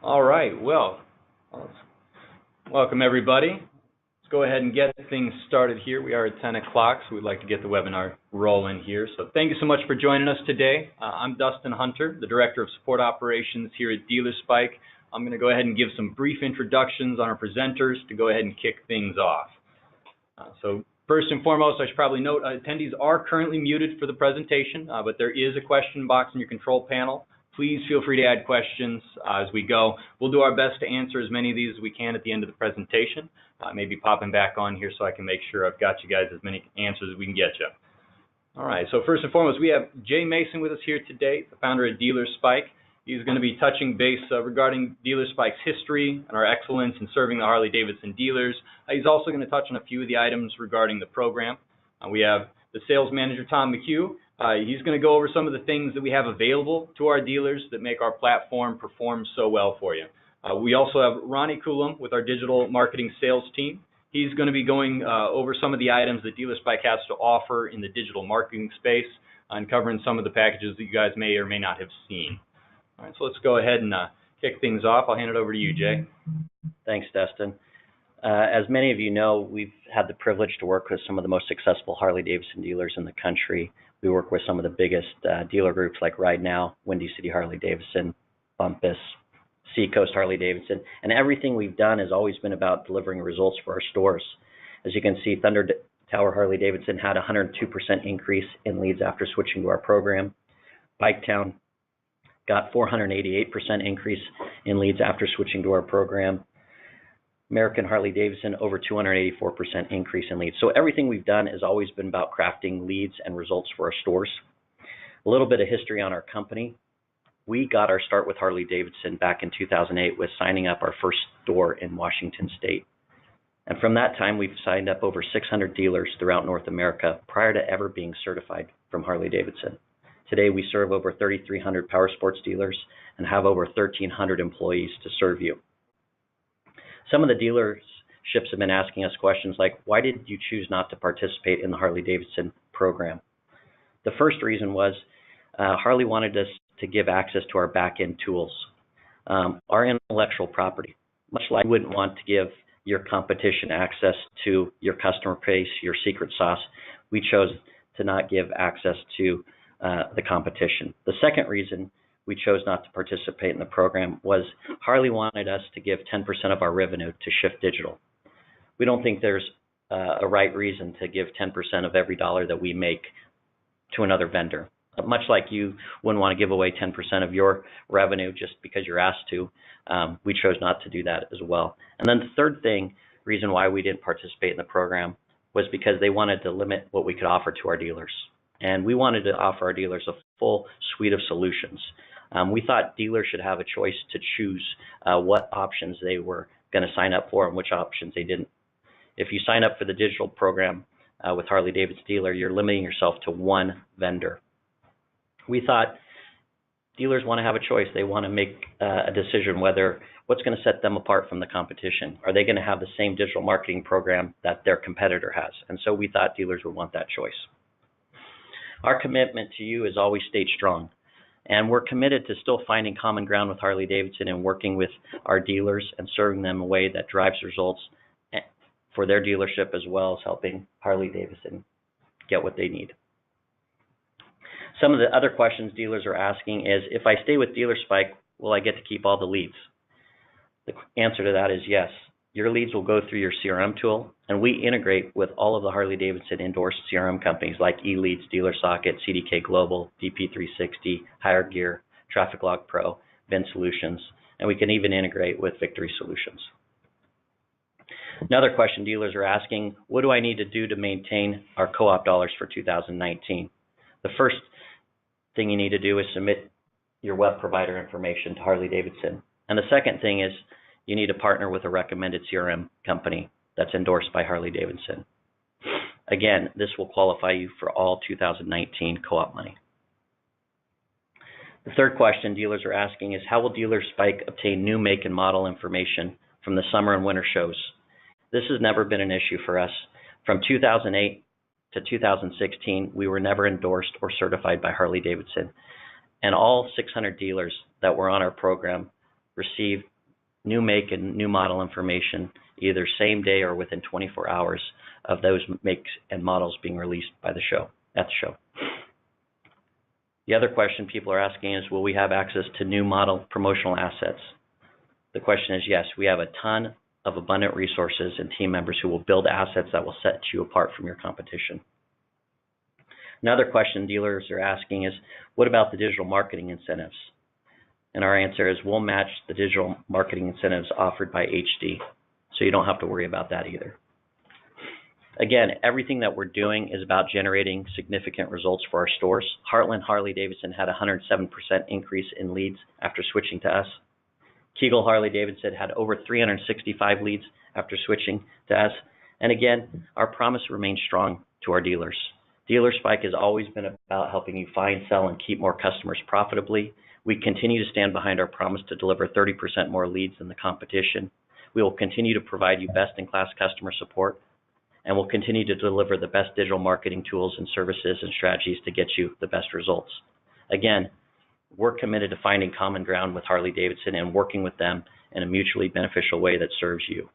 All right, well, welcome everybody. Let's go ahead and get things started here. We are at 10 o'clock, so we'd like to get the webinar rolling here. So thank you so much for joining us today. I'm Dustin Hunter, the Director of Support Operations here at Dealer Spike. I'm going to go ahead and give some brief introductions on our presenters to go ahead and kick things off. So first and foremost, I should probably note attendees are currently muted for the presentation, but there is a question box in your control panel. Please feel free to add questions as we go. We'll do our best to answer as many of these as we can at the end of the presentation. Maybe popping back on here so I can make sure I've got you guys as many answers as we can get you. All right, so first and foremost, we have Jay Mason with us here today, the founder of Dealer Spike. He's going to be touching base regarding Dealer Spike's history and our excellence in serving the Harley-Davidson dealers. He's also going to touch on a few of the items regarding the program. We have the sales manager, Tom McHugh. He's going to go over some of the things that we have available to our dealers that make our platform perform so well for you. We also have Ronnie Coulomb with our digital marketing sales team. He's going to be going over some of the items that Dealer Spike has to offer in the digital marketing space and covering some of the packages that you guys may or may not have seen. All right, so let's go ahead and kick things off. I'll hand it over to you, Jay. Thanks, Dustin. As many of you know, we've had the privilege to work with some of the most successful Harley-Davidson dealers in the country. We work with some of the biggest dealer groups like Ride Now, Windy City Harley-Davidson, Bumpus, Seacoast Harley-Davidson, and everything we've done has always been about delivering results for our stores. As you can see, Thunder Tower Harley-Davidson had a 102% increase in leads after switching to our program. Biketown got 488% increase in leads after switching to our program. American Harley-Davidson, over 284% increase in leads. So everything we've done has always been about crafting leads and results for our stores. A little bit of history on our company. We got our start with Harley-Davidson back in 2008 with signing up our first store in Washington State. And from that time, we've signed up over 600 dealers throughout North America prior to ever being certified from Harley-Davidson. Today, we serve over 3,300 power sports dealers and have over 1,300 employees to serve you. Some of the dealerships have been asking us questions like, why did you choose not to participate in the Harley-Davidson program? The first reason was Harley wanted us to give access to our back-end tools, our intellectual property. Much like you wouldn't want to give your competition access to your customer base, your secret sauce, we chose to not give access to the competition. The second reason we chose not to participate in the program was Harley wanted us to give 10% of our revenue to Shift Digital. We don't think there's a right reason to give 10% of every dollar that we make to another vendor. Much like you wouldn't want to give away 10% of your revenue just because you're asked to, we chose not to do that as well. And then the third reason why we didn't participate in the program was because they wanted to limit what we could offer to our dealers. And we wanted to offer our dealers a full suite of solutions. We thought dealers should have a choice to choose what options they were going to sign up for and which options they didn't. If you sign up for the digital program with Harley-Davidson dealer, you're limiting yourself to one vendor. We thought dealers want to have a choice. They want to make a decision whether what's going to set them apart from the competition. Are they going to have the same digital marketing program that their competitor has? And so we thought dealers would want that choice. Our commitment to you has always stayed strong, and we're committed to still finding common ground with Harley-Davidson and working with our dealers and serving them in a way that drives results for their dealership as well as helping Harley-Davidson get what they need. Some of the other questions dealers are asking is, if I stay with Dealer Spike, will I get to keep all the leads? The answer to that is yes. Your leads will go through your CRM tool, and we integrate with all of the Harley-Davidson endorsed CRM companies like eLeads, Dealer Socket, CDK Global, DP360, Higher Gear, Traffic Log Pro, VIN Solutions, and we can even integrate with Victory Solutions. Another question dealers are asking, what do I need to do to maintain our co-op dollars for 2019? The first thing you need to do is submit your web provider information to Harley-Davidson. And the second thing is you need to partner with a recommended CRM company that's endorsed by Harley-Davidson. Again, this will qualify you for all 2019 co-op money. The third question dealers are asking is, how will Dealer Spike obtain new make and model information from the summer and winter shows? This has never been an issue for us. From 2008 to 2016, we were never endorsed or certified by Harley-Davidson. And all 600 dealers that were on our program receive new make and new model information either same day or within 24 hours of those makes and models being released by the show, at the show. The other question people are asking is, will we have access to new model promotional assets? The question is yes, we have a ton of abundant resources and team members who will build assets that will set you apart from your competition. Another question dealers are asking is, what about the digital marketing incentives? And our answer is, we'll match the digital marketing incentives offered by HD, so you don't have to worry about that either. Again, everything that we're doing is about generating significant results for our stores. Heartland Harley-Davidson had a 107% increase in leads after switching to us. Kegel Harley-Davidson had over 365 leads after switching to us. And again, our promise remains strong to our dealers. Dealer Spike has always been about helping you find, sell, and keep more customers profitably. We continue to stand behind our promise to deliver 30% more leads than the competition. We will continue to provide you best-in-class customer support, and we'll continue to deliver the best digital marketing tools and services and strategies to get you the best results. Again, we're committed to finding common ground with Harley-Davidson and working with them in a mutually beneficial way that serves you.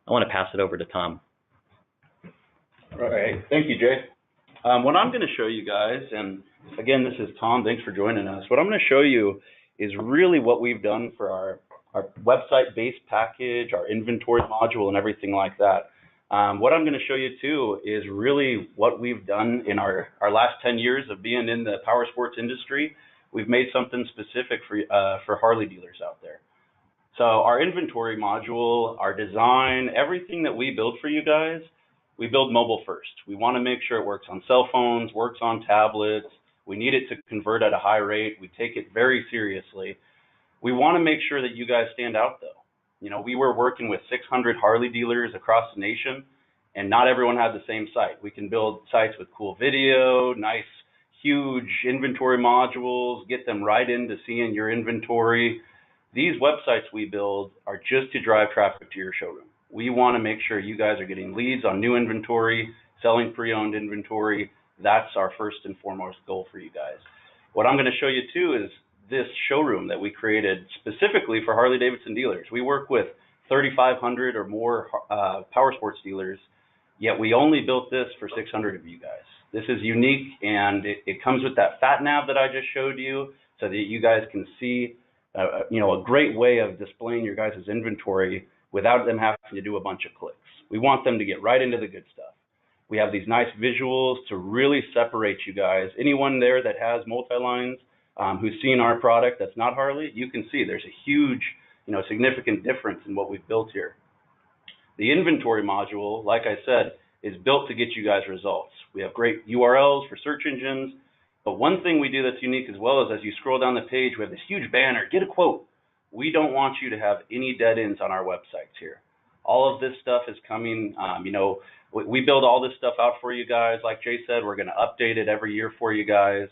I want to pass it over to Tom. All right. Thank you, Jay. What I'm going to show you guys, and again, this is Tom. Thanks for joining us. What I'm going to show you is really what we've done for our website-based package, our inventory module, and everything like that. What I'm going to show you, too, is really what we've done in our last 10 years of being in the power sports industry. We've made something specific for Harley dealers out there. So our inventory module, our design, everything that we build for you guys, we build mobile first. We want to make sure it works on cell phones, works on tablets. We need it to convert at a high rate. We take it very seriously. We want to make sure that you guys stand out, though. You know, we were working with 600 Harley dealers across the nation, and not everyone had the same site. We can build sites with cool video, nice, huge inventory modules, get them right into seeing your inventory. These websites we build are just to drive traffic to your showroom. We want to make sure you guys are getting leads on new inventory, selling pre-owned inventory. That's our first and foremost goal for you guys. What I'm going to show you, too, is this showroom that we created specifically for Harley-Davidson dealers. We work with 3,500 or more power sports dealers, yet we only built this for 600 of you guys. This is unique, and it comes with that fat nav that I just showed you so that you guys can see a great way of displaying your guys' inventory without them having to do a bunch of clicks. We want them to get right into the good stuff. We have these nice visuals to really separate you guys. Anyone there that has multi-lines, who's seen our product that's not Harley, you can see there's a huge, significant difference in what we've built here. The inventory module, like I said, is built to get you guys results. We have great URLs for search engines, but one thing we do that's unique as well is as you scroll down the page, we have this huge banner, get a quote. We don't want you to have any dead ends on our websites here. All of this stuff is coming, we build all this stuff out for you guys. Like Jay said, we're going to update it every year for you guys.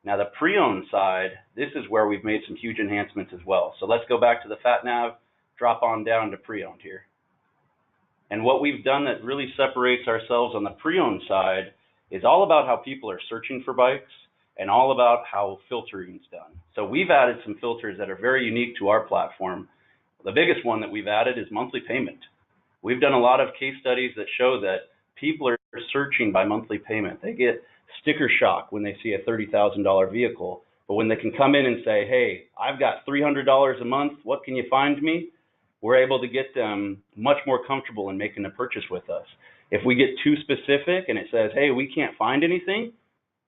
Now the pre-owned side, this is where we've made some huge enhancements as well. So let's go back to the fat nav, drop on down to pre-owned here. And what we've done that really separates ourselves on the pre-owned side is all about how people are searching for bikes and all about how filtering is done. So we've added some filters that are very unique to our platform. The biggest one that we've added is monthly payment. We've done a lot of case studies that show that people are searching by monthly payment. They get sticker shock when they see a $30,000 vehicle, but when they can come in and say, hey, I've got $300 a month, what can you find me? We're able to get them much more comfortable in making a purchase with us. If we get too specific and it says, hey, we can't find anything,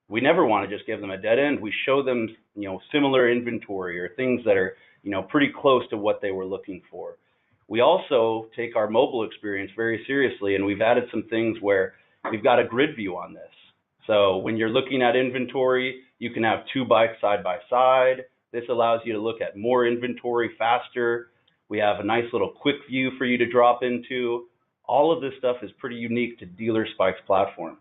we never want to just give them a dead end. We show them, similar inventory or things that are, pretty close to what they were looking for. We also take our mobile experience very seriously, and we've added some things where we've got a grid view on this. So when you're looking at inventory, you can have two bikes side by side. This allows you to look at more inventory faster. We have a nice little quick view for you to drop into. All of this stuff is pretty unique to Dealer Spike's platform.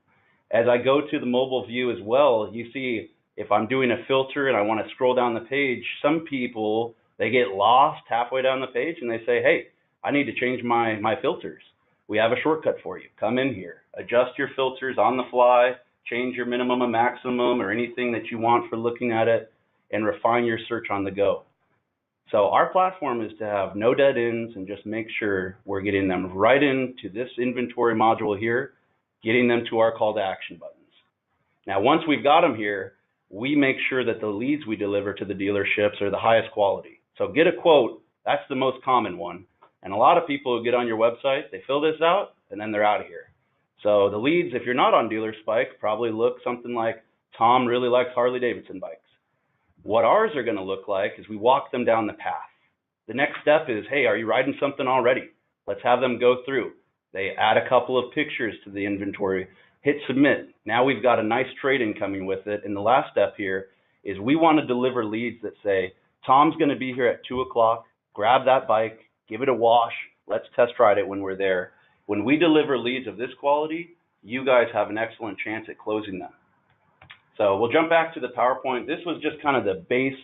As I go to the mobile view as well, you see if I'm doing a filter and I want to scroll down the page, some people, they get lost halfway down the page and they say, hey, I need to change my filters. We have a shortcut for you. Come in here, adjust your filters on the fly, change your minimum and maximum or anything that you want for looking at it, and refine your search on the go. So our platform is to have no dead ends and just make sure we're getting them right into this inventory module here, getting them to our call to action buttons. Now, once we've got them here, we make sure that the leads we deliver to the dealerships are the highest quality. So get a quote, that's the most common one. And a lot of people who get on your website, they fill this out and then they're out of here. So the leads, if you're not on Dealer Spike, probably look something like, Tom really likes Harley-Davidson bikes. What ours are going to look like is we walk them down the path. The next step is, hey, are you riding something already? Let's have them go through. They add a couple of pictures to the inventory, hit submit. Now we've got a nice trade-in coming with it. And the last step here is we want to deliver leads that say, Tom's going to be here at 2 o'clock, grab that bike, give it a wash, let's test ride it when we're there. When we deliver leads of this quality, you guys have an excellent chance at closing them. So we'll jump back to the PowerPoint. This was just kind of the base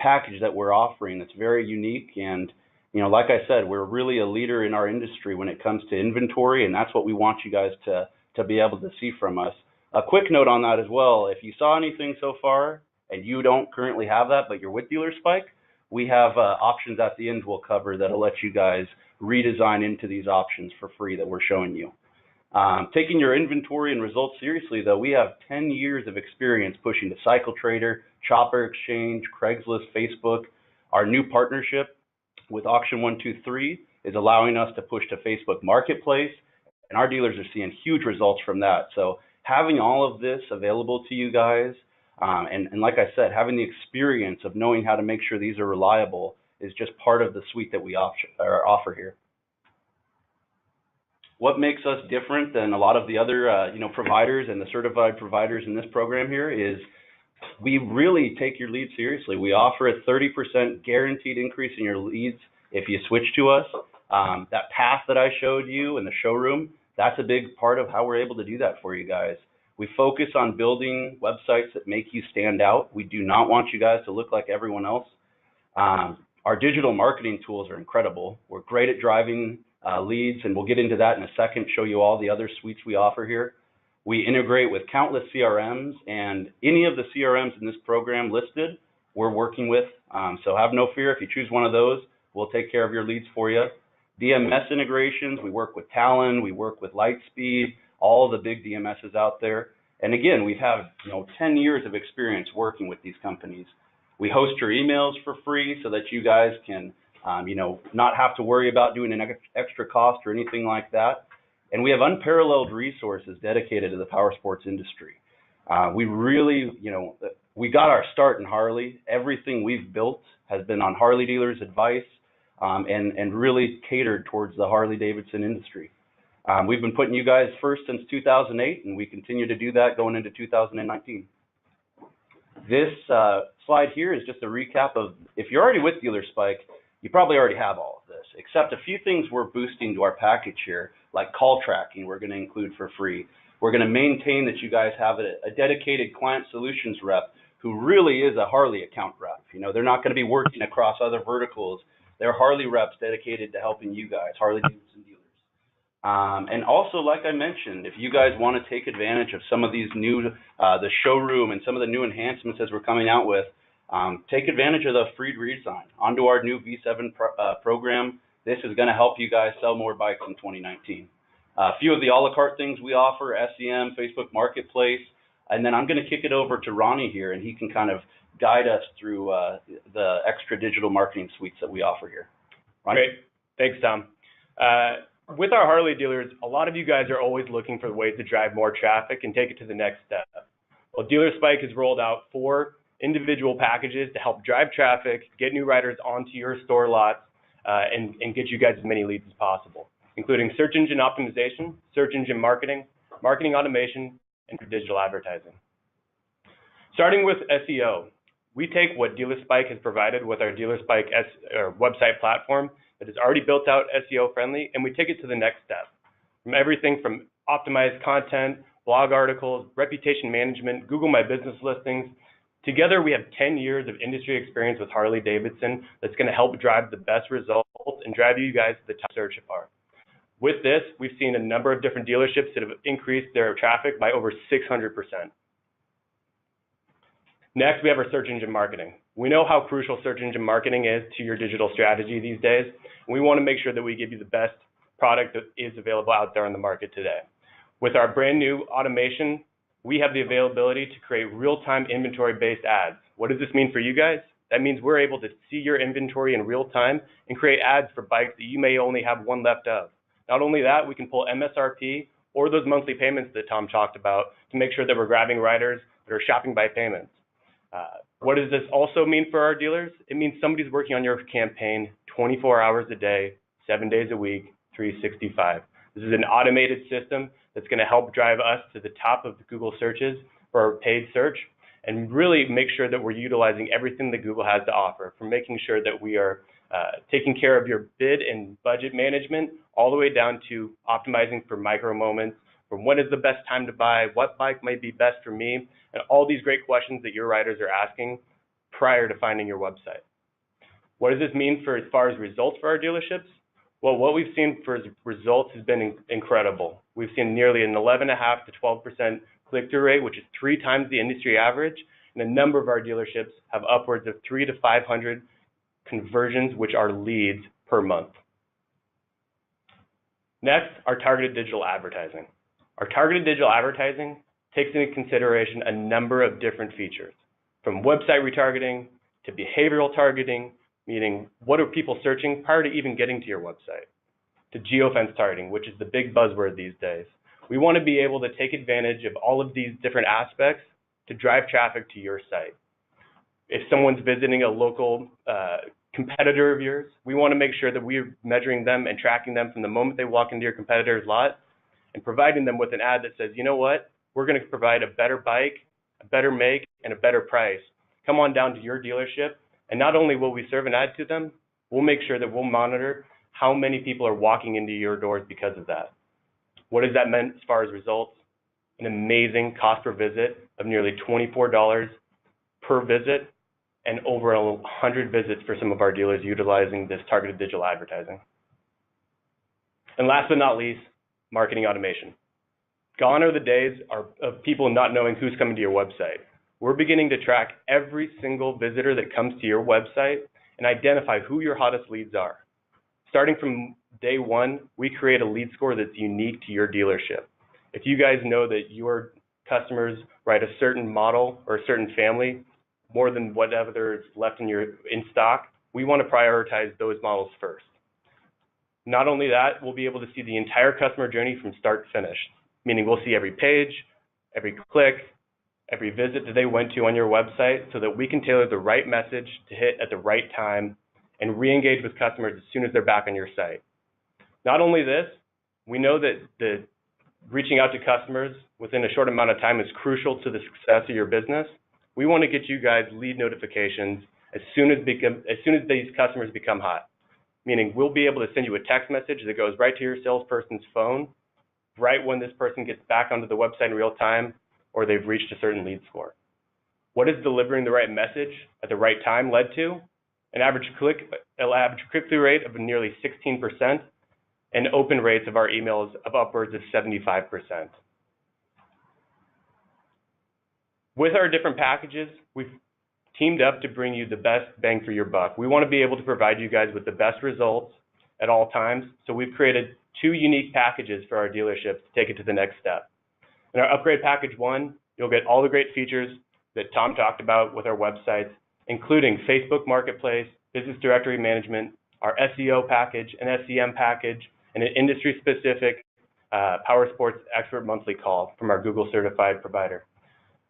package that we're offering that's very unique. And, you know, like I said, we're really a leader in our industry when it comes to inventory, and that's what we want you guys to be able to see from us. A quick note on that as well, if you saw anything so far and you don't currently have that, but you're with Dealer Spike, we have options at the end we'll cover that'll let you guys redesign into these options for free that we're showing you. Taking your inventory and results seriously, though, we have 10 years of experience pushing to Cycle Trader, Chopper Exchange, Craigslist, Facebook. Our new partnership with Auction 123 is allowing us to push to Facebook Marketplace, and our dealers are seeing huge results from that. So having all of this available to you guys, and like I said, having the experience of knowing how to make sure these are reliable is just part of the suite that we offer here. What makes us different than a lot of the other providers and the certified providers in this program here is we really take your leads seriously. We offer a 30% guaranteed increase in your leads if you switch to us. That path that I showed you in the showroom, that's a big part of how we're able to do that for you guys. We focus on building websites that make you stand out. We do not want you guys to look like everyone else. Our digital marketing tools are incredible. We're great at driving leads, and we'll get into that in a second, show you all the other suites we offer here. We integrate with countless CRMs, and any of the CRMs in this program listed, we're working with. So have no fear. If you choose one of those, we'll take care of your leads for you. DMS integrations, we work with Talon, we work with Lightspeed, all the big DMSs out there. And again, we've had 10 years of experience working with these companies. We host your emails for free so that you guys can not have to worry about doing an extra cost or anything like that. And we have unparalleled resources dedicated to the power sports industry. We really, we got our start in Harley. Everything we've built has been on Harley dealers' advice and really catered towards the Harley-Davidson industry. We've been putting you guys first since 2008, and we continue to do that going into 2019. This slide here is just a recap of, if you're already with Dealer Spike, you probably already have all of this, except a few things we're boosting to our package here, like call tracking we're going to include for free. We're going to maintain that you guys have a dedicated client solutions rep who really is a Harley account rep. They're not going to be working across other verticals. They're Harley reps dedicated to helping you guys, Harley-Davidson dealers. And also, like I mentioned, if you guys want to take advantage of some of these new, the showroom and some of the new enhancements as we're coming out with, take advantage of the free redesign onto our new V7 program. This is going to help you guys sell more bikes in 2019. A few of the a la carte things we offer, SEM, Facebook Marketplace, and then I'm going to kick it over to Ronnie here, and he can kind of guide us through the extra digital marketing suites that we offer here. Ronnie? Great. Thanks, Tom. With our Harley dealers, a lot of you guys are always looking for ways to drive more traffic and take it to the next step. Well, Dealer Spike has rolled out 4 individual packages to help drive traffic, get new riders onto your store lots, and get you guys as many leads as possible, including search engine optimization, search engine marketing, marketing automation, and digital advertising. Starting with SEO, we take what Dealer Spike has provided with our Dealer Spike website platform that is already built out SEO friendly, and we take it to the next step. From everything from optimized content, blog articles, reputation management, Google My Business listings. Together, we have 10 years of industry experience with Harley-Davidson that's going to help drive the best results and drive you guys to the top search bar. With this, we've seen a number of different dealerships that have increased their traffic by over 600%. Next, we have our search engine marketing. We know how crucial search engine marketing is to your digital strategy these days. And we want to make sure that we give you the best product that is available out there on the market today. With our brand new automation, we have the availability to create real-time inventory-based ads. What does this mean for you guys? That means we're able to see your inventory in real time and create ads for bikes that you may only have one left of. Not only that, we can pull MSRP or those monthly payments that Tom talked about to make sure that we're grabbing riders that are shopping by payments. What does this also mean for our dealers? It means somebody's working on your campaign 24 hours a day, 7 days a week, 365. This is an automated system that's going to help drive us to the top of the Google searches for our paid search and really make sure that we're utilizing everything that Google has to offer, from making sure that we are taking care of your bid and budget management all the way down to optimizing for micro moments, from when is the best time to buy, what bike might be best for me, and all these great questions that your riders are asking prior to finding your website. What does this mean for as far as results for our dealerships? Well, what we've seen for results has been incredible. We've seen nearly an 11.5 to 12% click-through rate, which is 3 times the industry average, and a number of our dealerships have upwards of 300 to 500 conversions, which are leads per month. Next, our targeted digital advertising. Our targeted digital advertising takes into consideration a number of different features, from website retargeting to behavioral targeting, meaning what are people searching prior to even getting to your website, to geofence targeting, which is the big buzzword these days. We want to be able to take advantage of all of these different aspects to drive traffic to your site. If someone's visiting a local competitor of yours, we want to make sure that we're measuring them and tracking them from the moment they walk into your competitor's lot and providing them with an ad that says, you know what, we're going to provide a better bike, a better make, and a better price. Come on down to your dealership, and not only will we serve an ad to them, we'll make sure that we'll monitor how many people are walking into your doors because of that. What does that mean as far as results? An amazing cost per visit of nearly $24 per visit, and over 100 visits for some of our dealers utilizing this targeted digital advertising. And last but not least, marketing automation. Gone are the days of people not knowing who's coming to your website. We're beginning to track every single visitor that comes to your website and identify who your hottest leads are. Starting from day one, we create a lead score that's unique to your dealership. If you guys know that your customers ride a certain model or a certain family more than whatever is left in stock, we want to prioritize those models first. Not only that, we'll be able to see the entire customer journey from start to finish, meaning we'll see every page, every click, every visit that they went to on your website so that we can tailor the right message to hit at the right time and re-engage with customers as soon as they're back on your site. Not only this, we know that reaching out to customers within a short amount of time is crucial to the success of your business. We want to get you guys lead notifications as soon as these customers become hot, meaning we'll be able to send you a text message that goes right to your salesperson's phone right when this person gets back onto the website in real time or they've reached a certain lead score. What is delivering the right message at the right time led to? An average click-through rate of nearly 16% and open rates of our emails of upwards of 75%. With our different packages, we've teamed up to bring you the best bang for your buck. We want to be able to provide you guys with the best results at all times, so we've created 2 unique packages for our dealerships to take it to the next step. In our upgrade package 1, you'll get all the great features that Tom talked about with our websites, including Facebook Marketplace, Business Directory Management, our SEO package, an SEM package, and an industry-specific Power Sports Expert Monthly Call from our Google certified provider.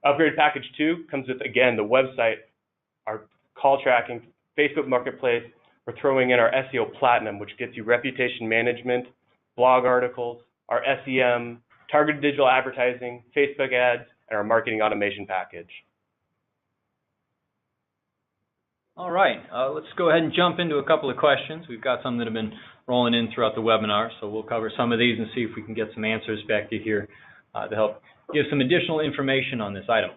Upgrade package 2 comes with, again, the website, our call tracking, Facebook Marketplace. We're throwing in our SEO Platinum, which gets you reputation management, blog articles, our SEM, targeted digital advertising, Facebook ads, and our marketing automation package. All right, let's go ahead and jump into a couple of questions. We've got some that have been rolling in throughout the webinar, so we'll cover some of these and see if we can get some answers back to here to help give some additional information on this item.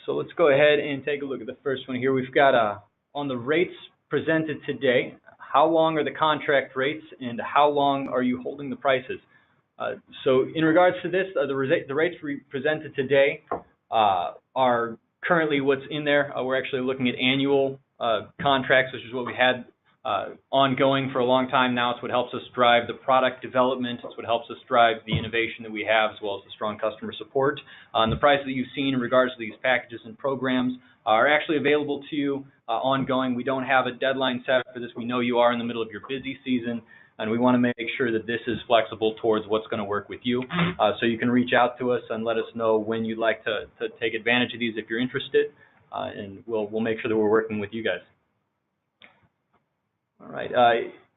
So let's go ahead and take a look at the first one here. We've got on the rates presented today, how long are the contract rates and how long are you holding the prices? So in regards to this, the rates we presented today are currently what's in there. We're actually looking at annual contracts, which is what we had ongoing for a long time now. It's what helps us drive the product development. It's what helps us drive the innovation that we have, as well as the strong customer support. The prices that you've seen in regards to these packages and programs are actually available to you ongoing. We don't have a deadline set for this. We know you are in the middle of your busy season, and we want to make sure that this is flexible towards what's going to work with you. So you can reach out to us and let us know when you'd like to take advantage of these if you're interested, and we'll make sure that we're working with you guys. All right.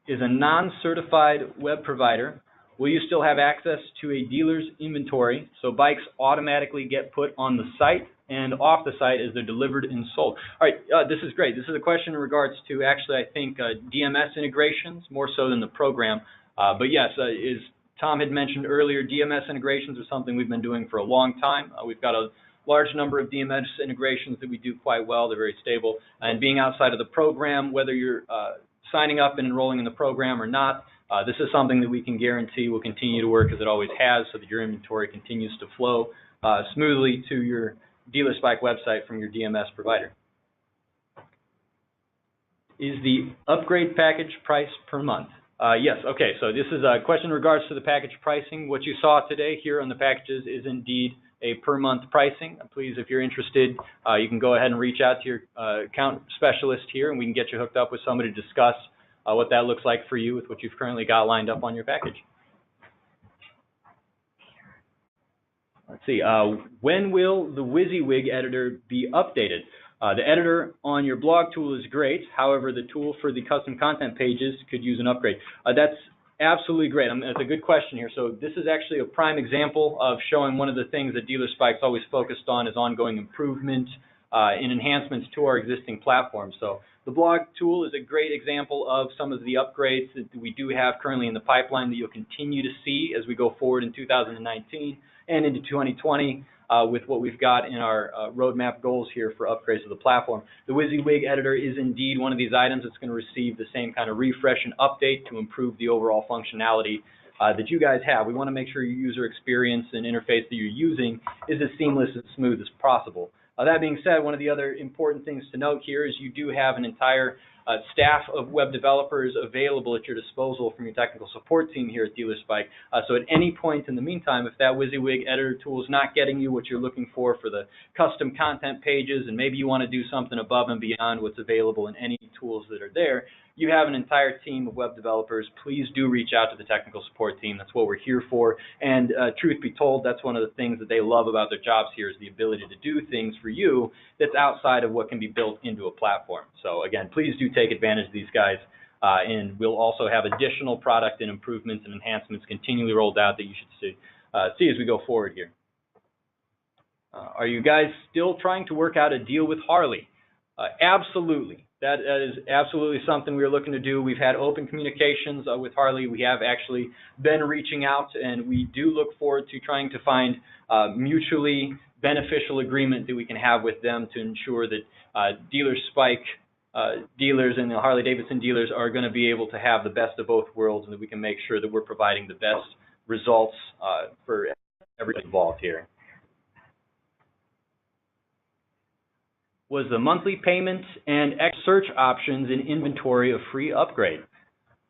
Is a non-certified web provider, will you still have access to a dealer's inventory so bikes automatically get put on the site and off the site as they're delivered and sold? All right, this is great. This is a question in regards to actually, I think, DMS integrations more so than the program. But yes, as Tom had mentioned earlier, DMS integrations are something we've been doing for a long time. We've got a large number of DMS integrations that we do quite well. They're very stable. And being outside of the program, whether you're signing up and enrolling in the program or not, this is something that we can guarantee will continue to work as it always has, so that your inventory continues to flow smoothly to your Dealer Spike website from your DMS provider. Is the upgrade package price per month? Yes, okay, so this is a question in regards to the package pricing. What you saw today here on the packages is indeed a per month pricing. Please, if you're interested, you can go ahead and reach out to your account specialist here, and we can get you hooked up with somebody to discuss what that looks like for you with what you've currently got lined up on your package. Let's see, when will the WYSIWYG editor be updated? The editor on your blog tool is great. However, the tool for the custom content pages could use an upgrade. That's absolutely great. That's a good question here. So this is actually a prime example of showing one of the things that Dealer Spike's always focused on is ongoing improvement and enhancements to our existing platform. So the blog tool is a great example of some of the upgrades that we do have currently in the pipeline that you'll continue to see as we go forward in 2019 and into 2020 with what we've got in our roadmap goals here for upgrades to the platform. The WYSIWYG editor is indeed one of these items that's going to receive the same kind of refresh and update to improve the overall functionality that you guys have. We want to make sure your user experience and interface that you're using is as seamless and smooth as possible. That being said, one of the other important things to note here is you do have an entire staff of web developers available at your disposal from your technical support team here at Dealer Spike. So at any point in the meantime, if that WYSIWYG editor tool is not getting you what you're looking for the custom content pages, and maybe you want to do something above and beyond what's available in any tools that are there, you have an entire team of web developers. Please do reach out to the technical support team. That's what we're here for. And truth be told, that's one of the things that they love about their jobs here is the ability to do things for you that's outside of what can be built into a platform. So again, please do take advantage of these guys. And we'll also have additional product and improvements and enhancements continually rolled out that you should see as we go forward here. Are you guys still trying to work out a deal with Harley? Absolutely. That is absolutely something we are looking to do. We've had open communications with Harley. We have actually been reaching out, and we do look forward to trying to find mutually beneficial agreement that we can have with them to ensure that Dealer Spike dealers and the Harley-Davidson dealers are going to be able to have the best of both worlds, and that we can make sure that we're providing the best results for everybody involved here. Was the monthly payment and X search options in inventory a free upgrade?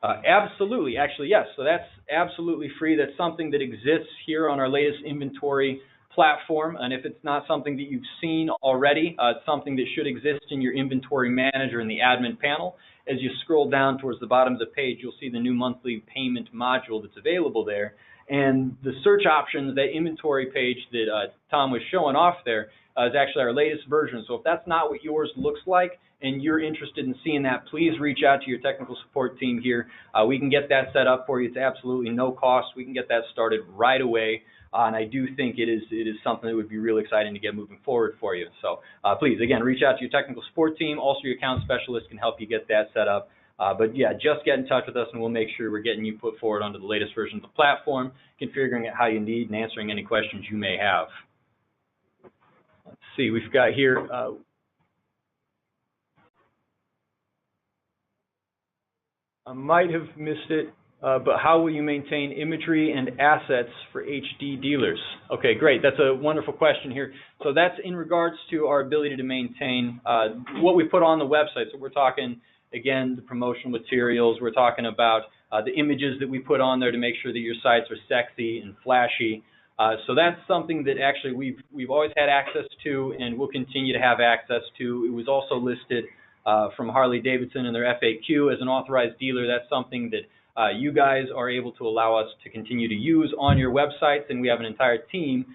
Absolutely, actually, yes. So that's absolutely free. That's something that exists here on our latest inventory platform. And if it's not something that you've seen already, it's something that should exist in your inventory manager in the admin panel. As you scroll down towards the bottom of the page, you'll see the new monthly payment module that's available there. And the search options, that inventory page that Tom was showing off there, is actually our latest version. So if that's not what yours looks like and you're interested in seeing that, please reach out to your technical support team here. We can get that set up for you. It's absolutely no cost. We can get that started right away. And I do think it is something that would be really exciting to get moving forward for you. So please, again, reach out to your technical support team. Also, your account specialist can help you get that set up. But yeah, just get in touch with us and we'll make sure we're getting you put forward onto the latest version of the platform, configuring it how you need, and answering any questions you may have. Let's see, we've got here, I might have missed it. but how will you maintain imagery and assets for HD dealers? Okay, great. That's a wonderful question here. So that's in regards to our ability to maintain what we put on the website. So we're talking, again, the promotional materials. We're talking about the images that we put on there to make sure that your sites are sexy and flashy. So that's something that actually we've always had access to and will continue to have access to. It was also listed from Harley-Davidson in their FAQ as an authorized dealer. That's something that you guys are able to allow us to continue to use on your websites, and we have an entire team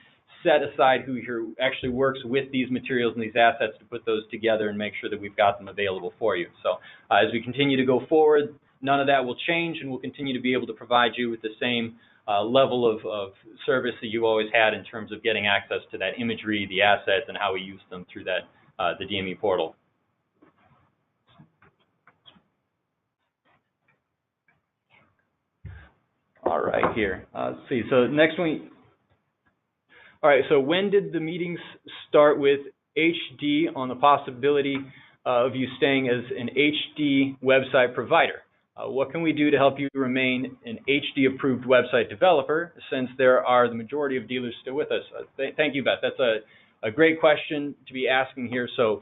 set aside who actually works with these materials and these assets to put those together and make sure that we've got them available for you. So as we continue to go forward, none of that will change, and we'll continue to be able to provide you with the same level of service that you always had in terms of getting access to that imagery, the assets, and how we use them through that the DME portal. All right, here. Let's see. So next one. All right. So when did the meetings start with HD on the possibility of you staying as an HD website provider? What can we do to help you remain an HD-approved website developer, since there are the majority of dealers still with us? Thank you, Beth. That's a great question to be asking here. So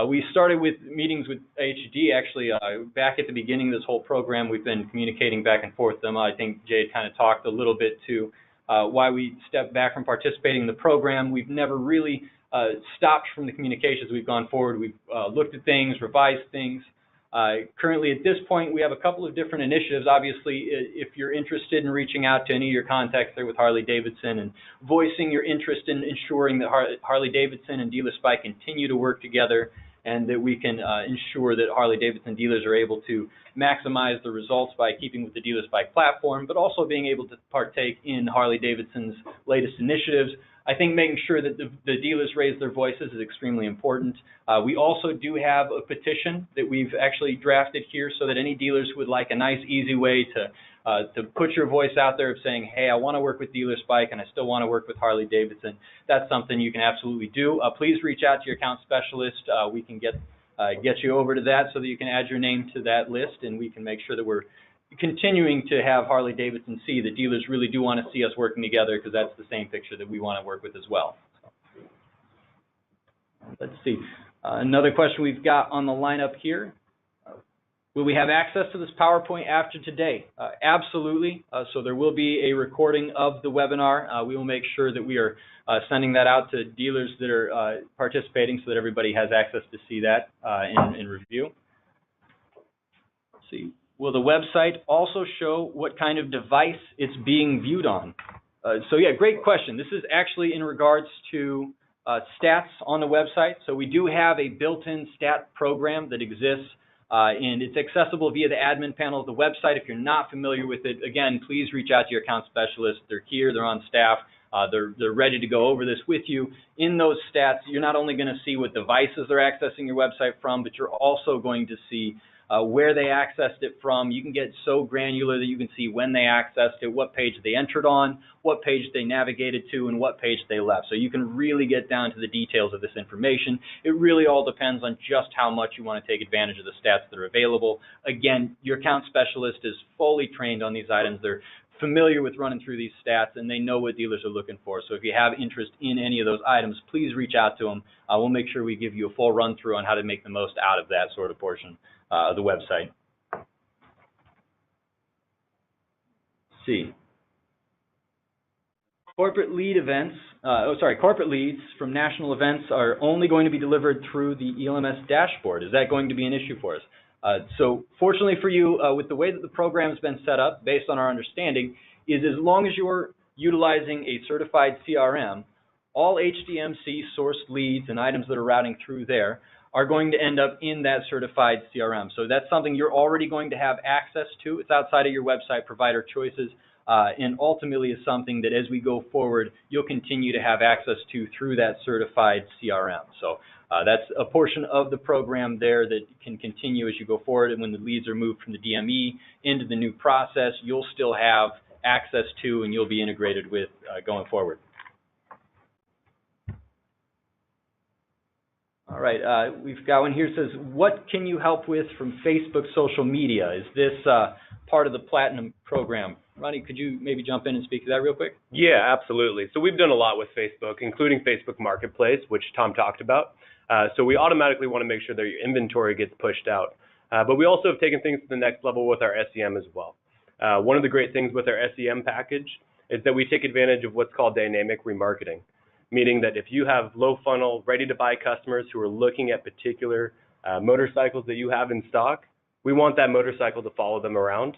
we started with meetings with HD actually back at the beginning of this whole program. We've been communicating back and forth with them. I think Jade kind of talked a little bit to why we stepped back from participating in the program. We've never really stopped from the communications. We've gone forward. We've looked at things, revised things. Currently, at this point, we have a couple of different initiatives. Obviously, if you're interested in reaching out to any of your contacts there with Harley-Davidson and voicing your interest in ensuring that Harley-Davidson and Dealer Spike continue to work together, and that we can ensure that Harley-Davidson dealers are able to maximize the results by keeping with the Dealer Spike platform, but also being able to partake in Harley-Davidson's latest initiatives. I think making sure that the dealers raise their voices is extremely important. We also do have a petition that we've actually drafted here so that any dealers who would like a nice, easy way to put your voice out there of saying, hey, I want to work with Dealer Spike and I still want to work with Harley-Davidson, that's something you can absolutely do. Please reach out to your account specialist. We can get you over to that so that you can add your name to that list, and we can make sure that we're continuing to have Harley-Davidson see that dealers really do want to see us working together, because that's the same picture that we want to work with as well. Let's see. Another question we've got on the lineup here. Will we have access to this PowerPoint after today? Absolutely. So there will be a recording of the webinar. We will make sure that we are sending that out to dealers that are participating so that everybody has access to see that in review. Let's see. Will the website also show what kind of device it's being viewed on? So yeah, great question. This is actually in regards to stats on the website. So we do have a built-in stat program that exists, and it's accessible via the admin panel of the website. If you're not familiar with it, again, please reach out to your account specialist. They're here, they're on staff, they're ready to go over this with you. In those stats, you're not only going to see what devices they're accessing your website from, but you're also going to see where they accessed it from. You can get so granular that you can see when they accessed it, what page they entered on, what page they navigated to, and what page they left. So you can really get down to the details of this information. It really all depends on just how much you want to take advantage of the stats that are available. Again, your account specialist is fully trained on these items. They're familiar with running through these stats, and they know what dealers are looking for. So if you have interest in any of those items, please reach out to them. We'll make sure we give you a full run through on how to make the most out of that sort of portion of the website. Let's see. Corporate leads from national events are only going to be delivered through the ELMS dashboard. Is that going to be an issue for us? So fortunately for you, with the way that the program has been set up, based on our understanding, is as long as you're utilizing a certified CRM, all HDMC sourced leads and items that are routing through there are going to end up in that certified CRM. So that's something you're already going to have access to. It's outside of your website provider choices, and ultimately is something that as we go forward, you'll continue to have access to through that certified CRM. So that's a portion of the program there that can continue as you go forward, and when the leads are moved from the DME into the new process, you'll still have access to and you'll be integrated with going forward. All right, we've got one here that says, what can you help with from Facebook social media? Is this part of the Platinum program. Ronnie, could you maybe jump in and speak to that real quick? Yeah, absolutely. So we've done a lot with Facebook, including Facebook Marketplace, which Tom talked about. So we automatically want to make sure that your inventory gets pushed out. But we also have taken things to the next level with our SEM as well. One of the great things with our SEM package is that we take advantage of what's called dynamic remarketing, meaning that if you have low funnel, ready to buy customers who are looking at particular motorcycles that you have in stock, we want that motorcycle to follow them around,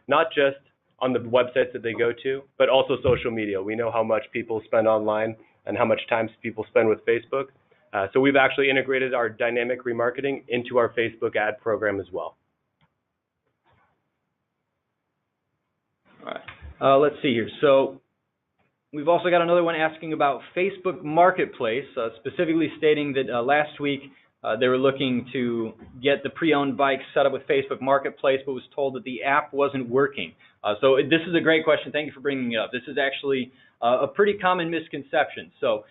not just on the websites that they go to, but also social media. We know how much people spend online and how much time people spend with Facebook. So we've actually integrated our dynamic remarketing into our Facebook ad program as well. All right. Let's see here. So we've also got another one asking about Facebook Marketplace, specifically stating that last week they were looking to get the pre-owned bikes set up with Facebook Marketplace, but was told that the app wasn't working. So this is a great question. Thank you for bringing it up. This is actually a pretty common misconception. So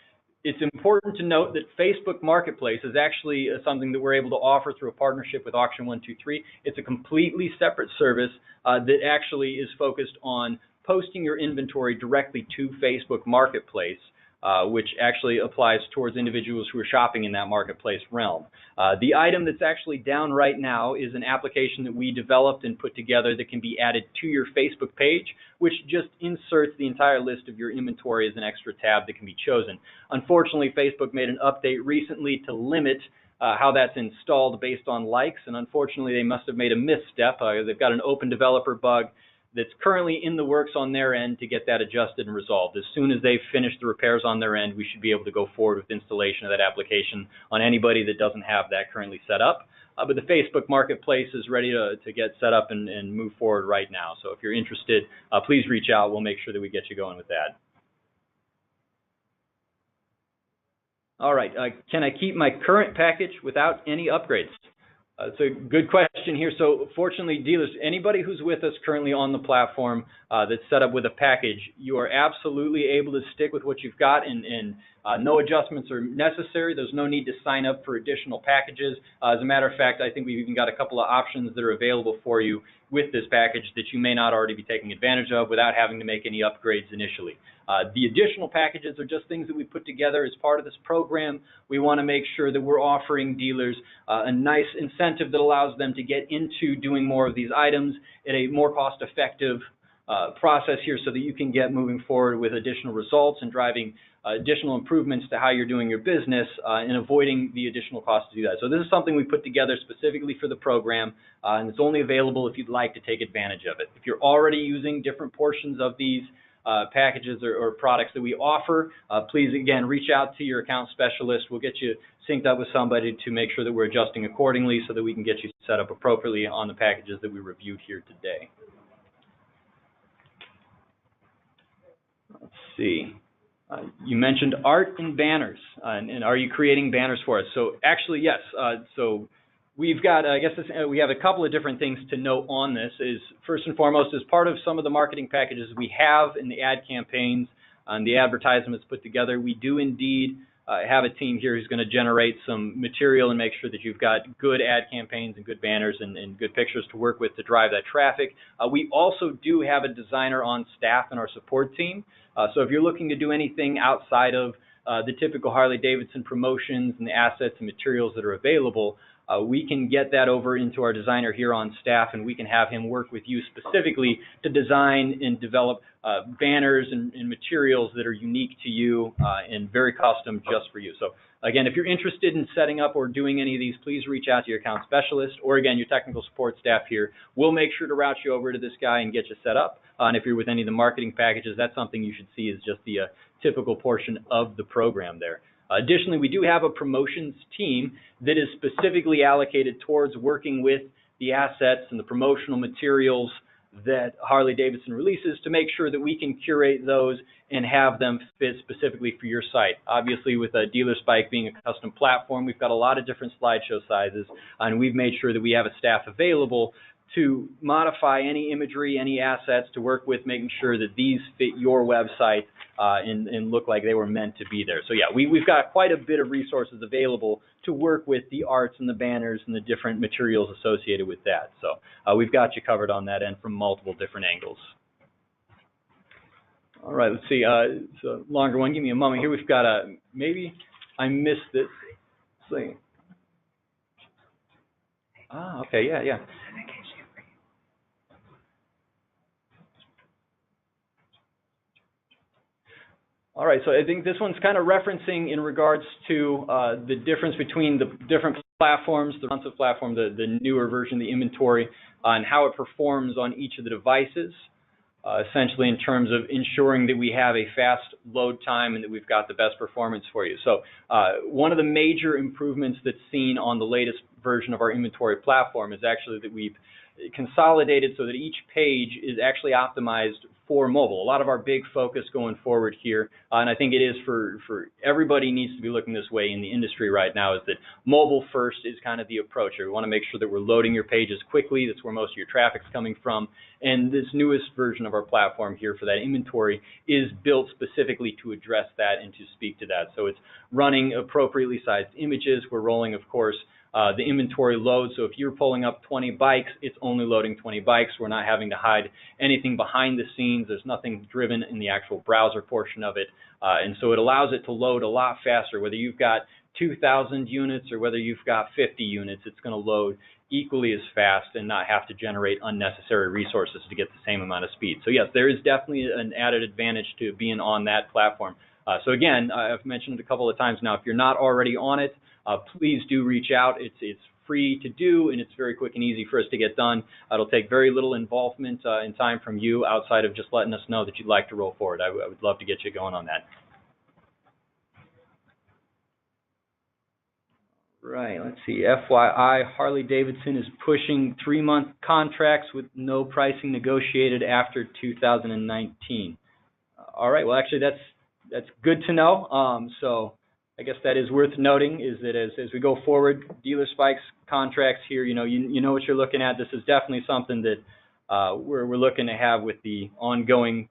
it's important to note that Facebook Marketplace is actually something that we're able to offer through a partnership with Auction 123. It's a completely separate service that actually is focused on posting your inventory directly to Facebook Marketplace, which actually applies towards individuals who are shopping in that marketplace realm. The item that's actually down right now is an application that we developed and put together that can be added to your Facebook page, which just inserts the entire list of your inventory as an extra tab that can be chosen. Unfortunately, Facebook made an update recently to limit how that's installed based on likes, and unfortunately they must have made a misstep. They've got an open developer bug that's currently in the works on their end to get that adjusted and resolved. As soon as they've finished the repairs on their end, we should be able to go forward with installation of that application on anybody that doesn't have that currently set up. But the Facebook Marketplace is ready to get set up and move forward right now. So if you're interested, please reach out. We'll make sure that we get you going with that. All right, can I keep my current package without any upgrades? It's a good question here. So fortunately, dealers, anybody who's with us currently on the platform that's set up with a package, you are absolutely able to stick with what you've got, and no adjustments are necessary. There's no need to sign up for additional packages. As a matter of fact, I think we've even got a couple of options that are available for you with this package that you may not already be taking advantage of without having to make any upgrades initially. The additional packages are just things that we put together as part of this program. We want to make sure that we're offering dealers a nice incentive that allows them to get into doing more of these items at a more cost-effective process here, so that you can get moving forward with additional results and driving additional improvements to how you're doing your business and avoiding the additional cost to do that. So this is something we put together specifically for the program, and it's only available if you'd like to take advantage of it. If you're already using different portions of these packages or products that we offer, please, again, reach out to your account specialist. We'll get you synced up with somebody to make sure that we're adjusting accordingly so that we can get you set up appropriately on the packages that we reviewed here today. Let's see. You mentioned art and banners, and are you creating banners for us? So actually, yes. So we've got, I guess we have a couple of different things to note on this. Is first and foremost, as part of some of the marketing packages we have in the ad campaigns and the advertisements put together, we do indeed have a team here who's going to generate some material and make sure that you've got good ad campaigns and good banners and good pictures to work with to drive that traffic. We also do have a designer on staff in our support team. So if you're looking to do anything outside of the typical Harley-Davidson promotions and the assets and materials that are available, we can get that over into our designer here on staff, and we can have him work with you specifically to design and develop banners and materials that are unique to you and very custom just for you. So again, if you're interested in setting up or doing any of these, please reach out to your account specialist or, again, your technical support staff here. We'll make sure to route you over to this guy and get you set up. And if you're with any of the marketing packages, that's something you should see as just the typical portion of the program there. Additionally, we do have a promotions team that is specifically allocated towards working with the assets and the promotional materials that Harley-Davidson releases to make sure that we can curate those and have them fit specifically for your site. Obviously, with a Dealer Spike being a custom platform, we've got a lot of different slideshow sizes, and we've made sure that we have a staff available to modify any imagery, any assets to work with making sure that these fit your website and look like they were meant to be there. So yeah, we've got quite a bit of resources available to work with the arts and the banners and the different materials associated with that. So we've got you covered on that end from multiple different angles. All right, let's see. It's a longer one. Give me a moment here. We've got maybe I missed this. Let's see. Ah, okay, yeah. All right, so I think this one's kind of referencing in regards to the difference between the different platforms, the responsive platform, the newer version, the inventory, and how it performs on each of the devices, essentially in terms of ensuring that we have a fast load time and that we've got the best performance for you. So one of the major improvements that's seen on the latest version of our inventory platform is actually that we've consolidated so that each page is actually optimized for mobile. A lot of our big focus going forward here, and I think it is for everybody needs to be looking this way in the industry right now, is that mobile first is kind of the approach. We want to make sure that we're loading your pages quickly. That's where most of your traffic's coming from. And this newest version of our platform here for that inventory is built specifically to address that and to speak to that. So it's running appropriately sized images. We're rolling, of course, the inventory load. So if you're pulling up 20 bikes, it's only loading 20 bikes. We're not having to hide anything behind the scenes. There's nothing driven in the actual browser portion of it. And so it allows it to load a lot faster. Whether you've got 2,000 units or whether you've got 50 units, it's going to load equally as fast and not have to generate unnecessary resources to get the same amount of speed. So yes, there is definitely an added advantage to being on that platform. So again, I've mentioned it a couple of times now, if you're not already on it, please do reach out. It's free to do, and it's very quick and easy for us to get done. It'll take very little involvement and time from you outside of just letting us know that you'd like to roll forward. I would love to get you going on that. Right, let's see. FYI, Harley-Davidson is pushing 3-month contracts with no pricing negotiated after 2019. All right, well, actually, that's good to know. So I guess that is worth noting, is that as we go forward, Dealer Spike's contracts here, you know what you're looking at. This is definitely something that we're looking to have with the ongoing.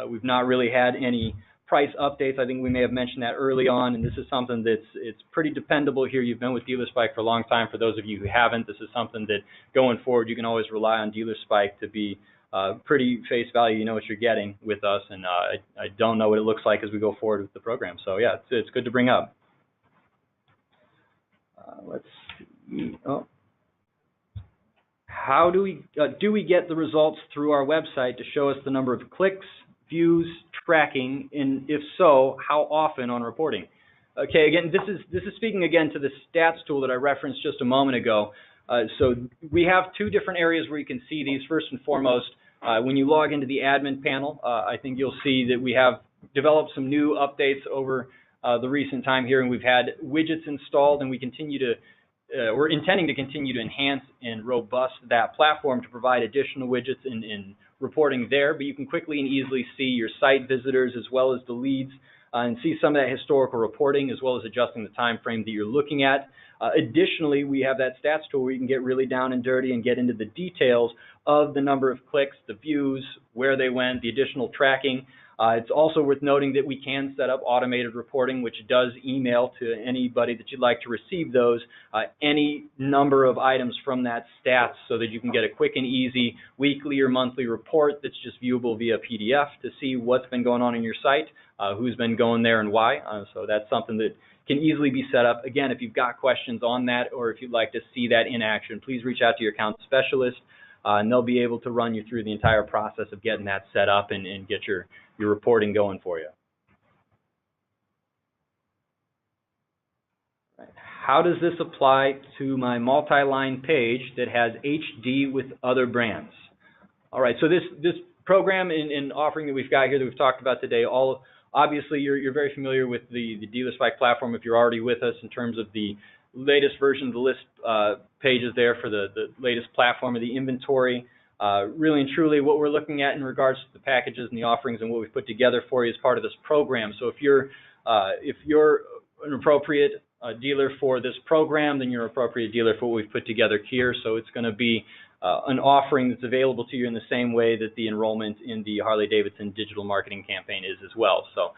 We've not really had any price updates. I think we may have mentioned that early on, and this is something it's pretty dependable here. You've been with Dealer Spike for a long time. For those of you who haven't, this is something that going forward you can always rely on Dealer Spike to be pretty face value. You know what you're getting with us, and I don't know what it looks like as we go forward with the program. So yeah, it's good to bring up. Let's see. Oh. How do we get the results through our website to show us the number of clicks, views, tracking, and if so, how often on reporting? Okay, again, this is speaking again to the stats tool that I referenced just a moment ago. So we have two different areas where you can see these. First and foremost, when you log into the admin panel, I think you'll see that we have developed some new updates over the recent time here, and we've had widgets installed, and we're intending to continue to enhance and robust that platform to provide additional widgets in reporting there. But you can quickly and easily see your site visitors as well as the leads and see some of that historical reporting as well as adjusting the time frame that you're looking at. Additionally, we have that stats tool where you can get really down and dirty and get into the details of the number of clicks, the views, where they went, the additional tracking. It's also worth noting that we can set up automated reporting, which does email to anybody that you'd like to receive those, any number of items from that stats, so that you can get a quick and easy weekly or monthly report that's just viewable via PDF to see what's been going on in your site, who's been going there and why. So that's something that can easily be set up. Again, if you've got questions on that or if you'd like to see that in action, please reach out to your account specialist, and they'll be able to run you through the entire process of getting that set up and get your reporting going for you. Right. How does this apply to my multi-line page that has HD with other brands? All right, so this program and offering that we've got here that we've talked about today, obviously you're very familiar with the Dealer Spike platform if you're already with us in terms of the latest version of the list pages there for the latest platform of the inventory. Really and truly what we're looking at in regards to the packages and the offerings and what we've put together for you as part of this program. So if you're an appropriate dealer for this program, then you're an appropriate dealer for what we've put together here. So it's going to be an offering that's available to you in the same way that the enrollment in the Harley-Davidson digital marketing campaign is as well. So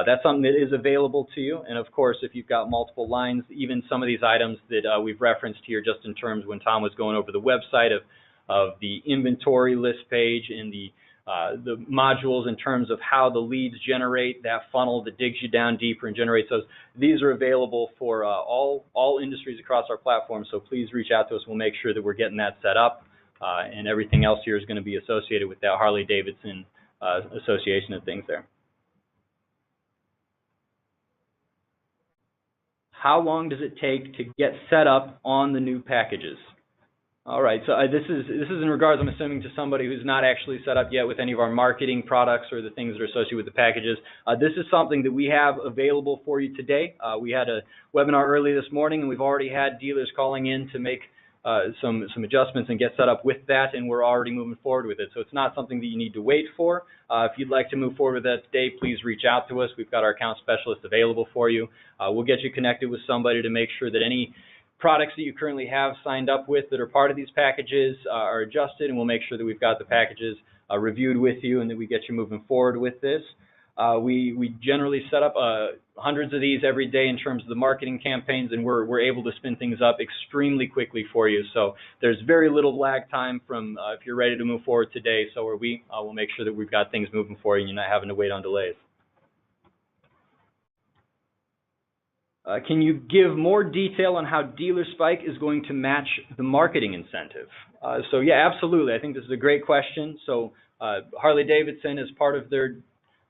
that's something that is available to you. And of course, if you've got multiple lines, even some of these items that we've referenced here just in terms when Tom was going over the website of the inventory list page and the modules in terms of how the leads generate that funnel that digs you down deeper and generates those. These are available for all industries across our platform, so please reach out to us. We'll make sure that we're getting that set up, and everything else here is going to be associated with that Harley-Davidson association of things there. How long does it take to get set up on the new packages? All right, so this is in regards, I'm assuming, to somebody who's not actually set up yet with any of our marketing products or the things that are associated with the packages. This is something that we have available for you today. We had a webinar early this morning, and we've already had dealers calling in to make some adjustments and get set up with that, and we're already moving forward with it. So it's not something that you need to wait for. If you'd like to move forward with that today, please reach out to us. We've got our account specialist available for you. We'll get you connected with somebody to make sure that any products that you currently have signed up with that are part of these packages are adjusted, and we'll make sure that we've got the packages reviewed with you and that we get you moving forward with this. We generally set up hundreds of these every day in terms of the marketing campaigns, and we're able to spin things up extremely quickly for you. So there's very little lag time from if you're ready to move forward today, so are we. We'll make sure that we've got things moving for you and you're not having to wait on delays. Can you give more detail on how Dealer Spike is going to match the marketing incentive? So yeah, absolutely. I think this is a great question. So Harley-Davidson, as part of their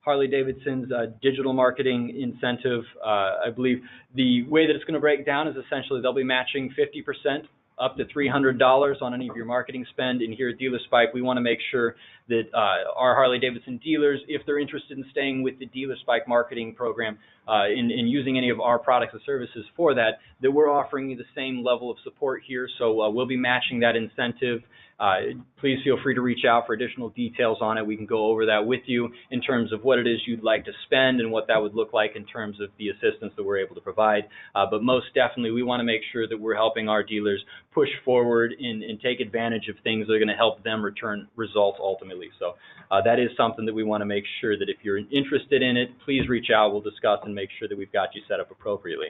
Harley-Davidson's digital marketing incentive, I believe the way that it's going to break down is essentially they'll be matching 50% up to $300 on any of your marketing spend. And here at Dealer Spike, we want to make sure that our Harley-Davidson dealers, if they're interested in staying with the Dealer Spike marketing program and using any of our products and services for that, that we're offering you the same level of support here. So we'll be matching that incentive. Please feel free to reach out for additional details on it. We can go over that with you in terms of what it is you'd like to spend and what that would look like in terms of the assistance that we're able to provide. But most definitely, we want to make sure that we're helping our dealers push forward and take advantage of things that are going to help them return results ultimately. So that is something that we want to make sure that if you're interested in it, please reach out. We'll discuss and make sure that we've got you set up appropriately.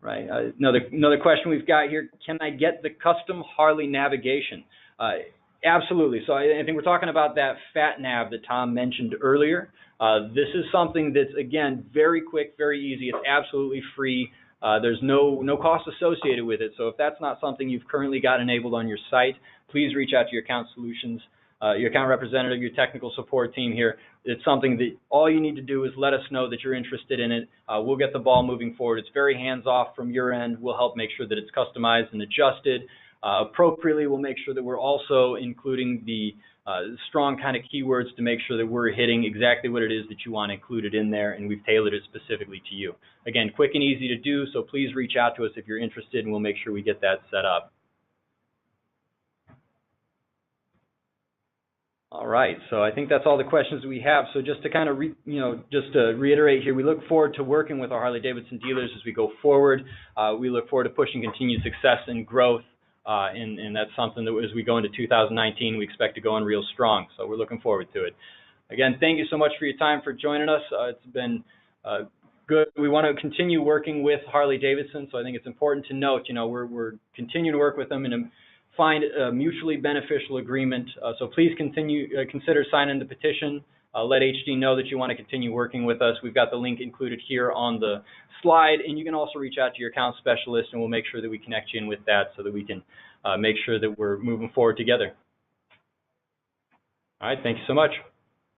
Right. Another question we've got here, can I get the custom Harley navigation? Absolutely. So I think we're talking about that fat nav that Tom mentioned earlier. This is something that's, again, very quick, very easy. It's absolutely free. There's no cost associated with it. So if that's not something you've currently got enabled on your site, please reach out to your account solutions, your account representative, your technical support team here. It's something that all you need to do is let us know that you're interested in it. We'll get the ball moving forward. It's very hands-off from your end. We'll help make sure that it's customized and adjusted appropriately. We'll make sure that we're also including the strong kind of keywords to make sure that we're hitting exactly what it is that you want included in there, and we've tailored it specifically to you. Again, quick and easy to do, so please reach out to us if you're interested, and we'll make sure we get that set up. All right, so I think that's all the questions we have. So just to kind of, just to reiterate here, we look forward to working with our Harley-Davidson dealers as we go forward. We look forward to pushing continued success and growth, and that's something that as we go into 2019, we expect to go on real strong. So we're looking forward to it. Again, thank you so much for your time for joining us. It's been good. We want to continue working with Harley-Davidson, so I think it's important to note, we're continuing to work with them and find a mutually beneficial agreement. So please consider signing the petition. Let HD know that you want to continue working with us. We've got the link included here on the slide, and you can also reach out to your account specialist, and we'll make sure that we connect you in with that so that we can make sure that we're moving forward together. All right, thank you so much.